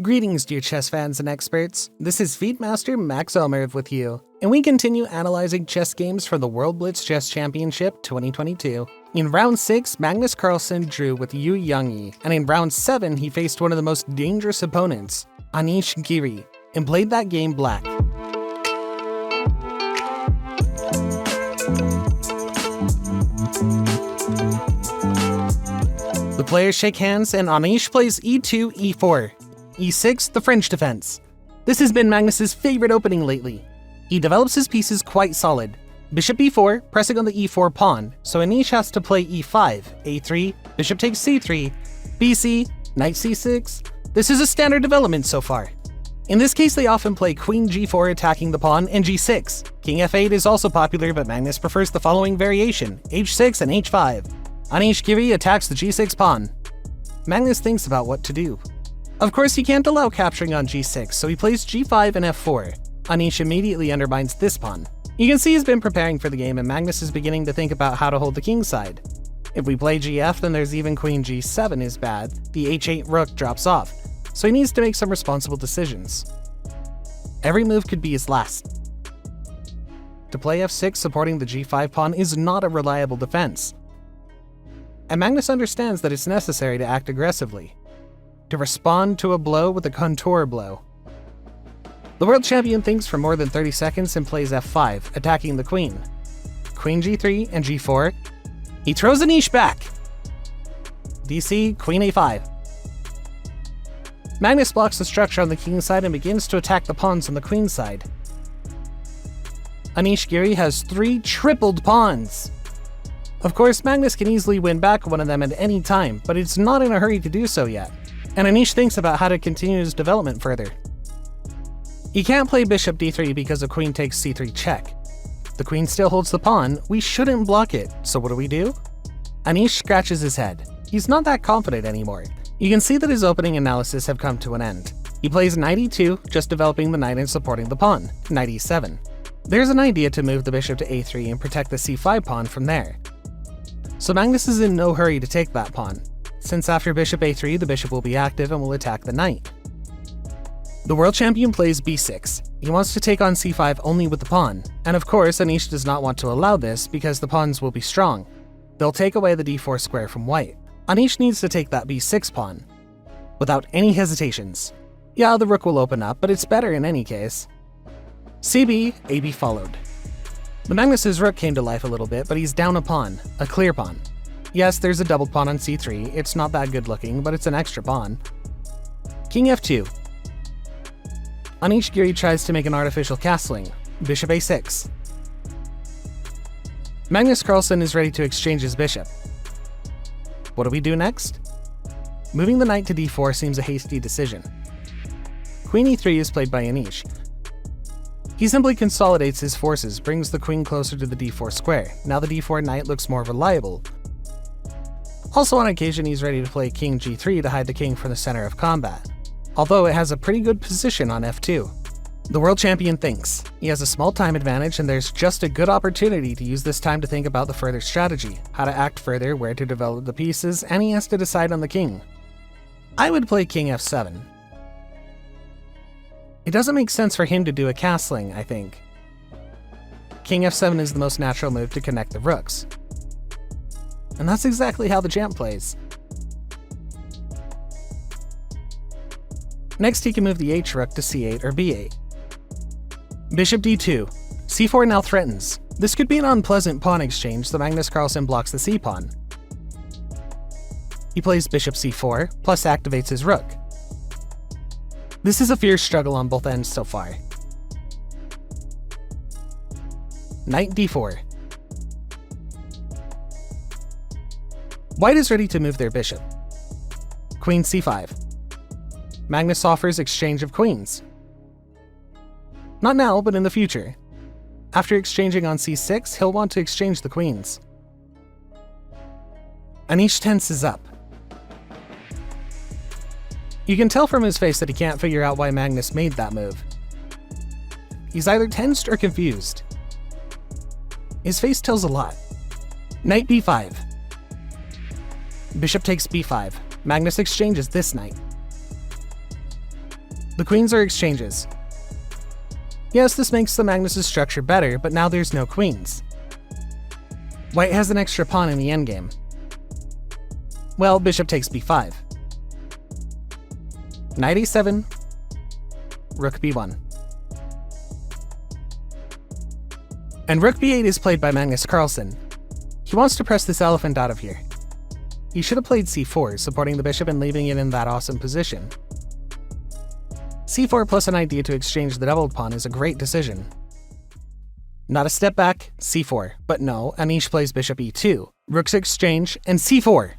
Greetings, dear chess fans and experts. This is FIDE Master Max Omariev with you, and we continue analyzing chess games for the World Blitz Chess Championship 2022. In round 6, Magnus Carlsen drew with Yu Yangyi, and in round 7, he faced one of the most dangerous opponents, Anish Giri, and played that game black. The players shake hands, and Anish plays e2, e4. e6, the French defense. This has been Magnus's favorite opening lately. He develops his pieces quite solid. Bishop b4, pressing on the e4 pawn, so Anish has to play e5, a3, bishop takes c3, bc, knight c6. This is a standard development so far. In this case, they often play queen g4 attacking the pawn and g6. King f8 is also popular, but Magnus prefers the following variation, h6 and h5. Anish Giri attacks the g6 pawn. Magnus thinks about what to do. Of course, he can't allow capturing on g6, so he plays g5 and f4. Anish immediately undermines this pawn. You can see he's been preparing for the game, and Magnus is beginning to think about how to hold the king side. If we play gf, then there's even queen g7 is bad. The h8 rook drops off, so he needs to make some responsible decisions. Every move could be his last. To play f6 supporting the g5 pawn is not a reliable defense. And Magnus understands that it's necessary to act aggressively, to respond to a blow with a contour blow. The world champion thinks for more than 30 seconds and plays f5, attacking the queen. Queen g3 and g4. He throws Anish back. dc, queen a5. Magnus blocks the structure on the king side and begins to attack the pawns on the queen side. Anish Giri has 3 tripled pawns. Of course, Magnus can easily win back one of them at any time, but it's not in a hurry to do so yet. And Anish thinks about how to continue his development further. He can't play bishop d3 because a queen takes c3 check. The queen still holds the pawn, we shouldn't block it, so what do? Anish scratches his head. He's not that confident anymore. You can see that his opening analysis have come to an end. He plays knight e2, just developing the knight and supporting the pawn, knight e7. There's an idea to move the bishop to a3 and protect the c5 pawn from there. So Magnus is in no hurry to take that pawn, since after bishop a3 the bishop will be active and will attack the knight. The world champion plays b6. He wants to take on c5 only with the pawn, and of course Anish does not want to allow this because the pawns will be strong. They'll take away the d4 square from white. Anish needs to take that b6 pawn, without any hesitations. Yeah, the rook will open up, but it's better in any case. cb, ab followed. The Magnus's rook came to life a little bit, but he's down a pawn, a clear pawn. Yes, there's a double pawn on c3, it's not that good looking, but it's an extra pawn. King f2. Anish Giri tries to make an artificial castling, bishop a6. Magnus Carlsen is ready to exchange his bishop. What do we do next? Moving the knight to d4 seems a hasty decision. Queen e3 is played by Anish. He simply consolidates his forces, brings the queen closer to the d4 square. Now the d4 knight looks more reliable. Also on occasion he's ready to play king g3 to hide the king from the center of combat, although it has a pretty good position on f2. The world champion thinks. He has a small time advantage, and there's just a good opportunity to use this time to think about the further strategy, how to act further, where to develop the pieces, and he has to decide on the king. I would play king f7. It doesn't make sense for him to do a castling, I think. King f7 is the most natural move to connect the rooks. And that's exactly how the champ plays. Next he can move the h-rook to c8 or b8. Bishop d2. c4 now threatens. This could be an unpleasant pawn exchange, so Magnus Carlsen blocks the c-pawn. He plays bishop c4, plus activates his rook. This is a fierce struggle on both ends so far. Knight d4. White is ready to move their bishop. Queen c5. Magnus offers exchange of queens. Not now, but in the future. After exchanging on c6, he'll want to exchange the queens. Anish tenses up. You can tell from his face that he can't figure out why Magnus made that move. He's either tensed or confused. His face tells a lot. Knight b5. Bishop takes b5. Magnus exchanges this knight. The queens are exchanges. Yes, this makes the Magnus' structure better, but now there's no queens. White has an extra pawn in the endgame. Well, bishop takes b5. Knight a7, rook b1. And rook b8 is played by Magnus Carlsen. He wants to press this elephant out of here. He should have played c4, supporting the bishop and leaving it in that awesome position. c4 plus an idea to exchange the doubled pawn is a great decision. Not a step back, c4, but no, Anish plays bishop e2, rooks exchange, and c4.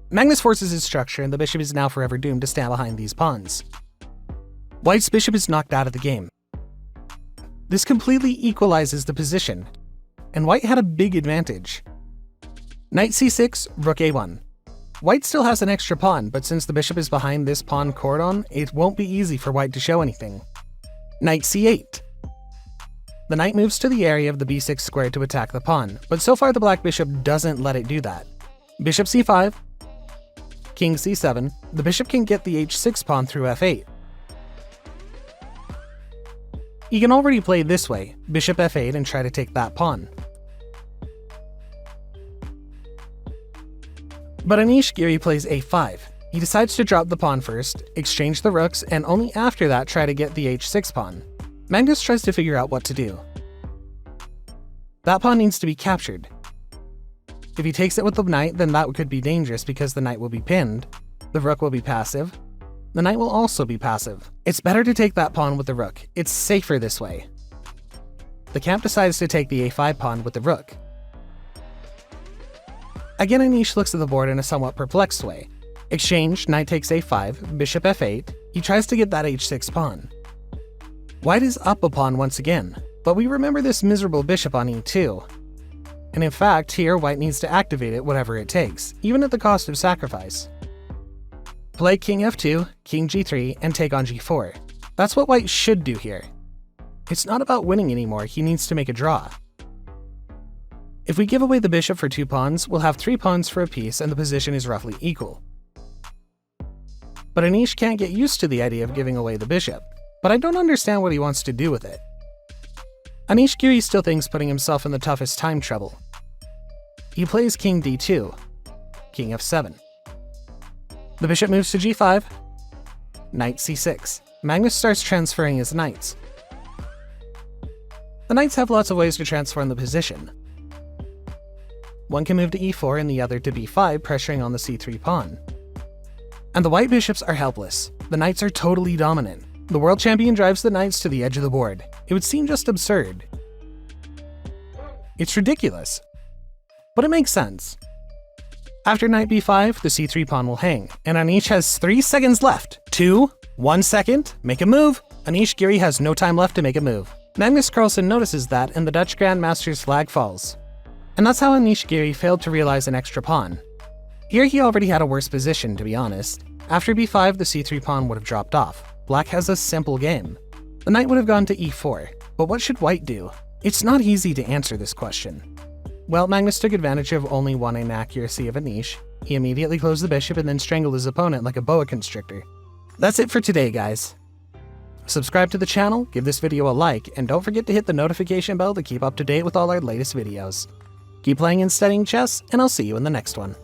Magnus forces his structure, and the bishop is now forever doomed to stand behind these pawns. White's bishop is knocked out of the game. This completely equalizes the position, and White had a big advantage. Knight c6, rook a1. White still has an extra pawn, but since the bishop is behind this pawn cordon, it won't be easy for White to show anything. Knight c8. The knight moves to the area of the b6 square to attack the pawn, but so far the black bishop doesn't let it do that. Bishop c5, king c7, the bishop can get the h6 pawn through f8. He can already play this way, bishop f8, and try to take that pawn. But Anish Giri plays a5. He decides to drop the pawn first, exchange the rooks, and only after that try to get the h6 pawn. Magnus tries to figure out what to do. That pawn needs to be captured. If he takes it with the knight, then that could be dangerous because the knight will be pinned, the rook will be passive, the knight will also be passive. It's better to take that pawn with the rook, it's safer this way. The camp decides to take the a5 pawn with the rook. Again, Anish looks at the board in a somewhat perplexed way. Exchange, knight takes a5, bishop f8, he tries to get that h6 pawn. White is up a pawn once again, but we remember this miserable bishop on e2. And in fact, here White needs to activate it whatever it takes, even at the cost of sacrifice. Play king f2, king g3, and take on g4. That's what White should do here. It's not about winning anymore, he needs to make a draw. If we give away the bishop for 2 pawns, we'll have 3 pawns for a piece and the position is roughly equal. But Anish can't get used to the idea of giving away the bishop, but I don't understand what he wants to do with it. Anish Giri still thinks putting himself in the toughest time trouble. He plays king d2, king f7. The bishop moves to g5, knight c6. Magnus starts transferring his knights. The knights have lots of ways to transform the position. One can move to e4 and the other to b5, pressuring on the c3 pawn. And the white bishops are helpless. The knights are totally dominant. The world champion drives the knights to the edge of the board. It would seem just absurd. It's ridiculous. But it makes sense. After knight b5, the c3 pawn will hang, and Anish has 3 seconds left. 2, 1 second, make a move. Anish Giri has no time left to make a move. Magnus Carlsen notices that, and the Dutch Grandmaster's flag falls. And that's how Anish Giri failed to realize an extra pawn. Here he already had a worse position, to be honest. After b5, the c3 pawn would have dropped off. Black has a simple game. The knight would have gone to e4, but what should white do? It's not easy to answer this question. Well, Magnus took advantage of only one inaccuracy of Anish. He immediately closed the bishop and then strangled his opponent like a boa constrictor. That's it for today, guys. Subscribe to the channel, give this video a like, and don't forget to hit the notification bell to keep up to date with all our latest videos. Keep playing and studying chess, and I'll see you in the next one.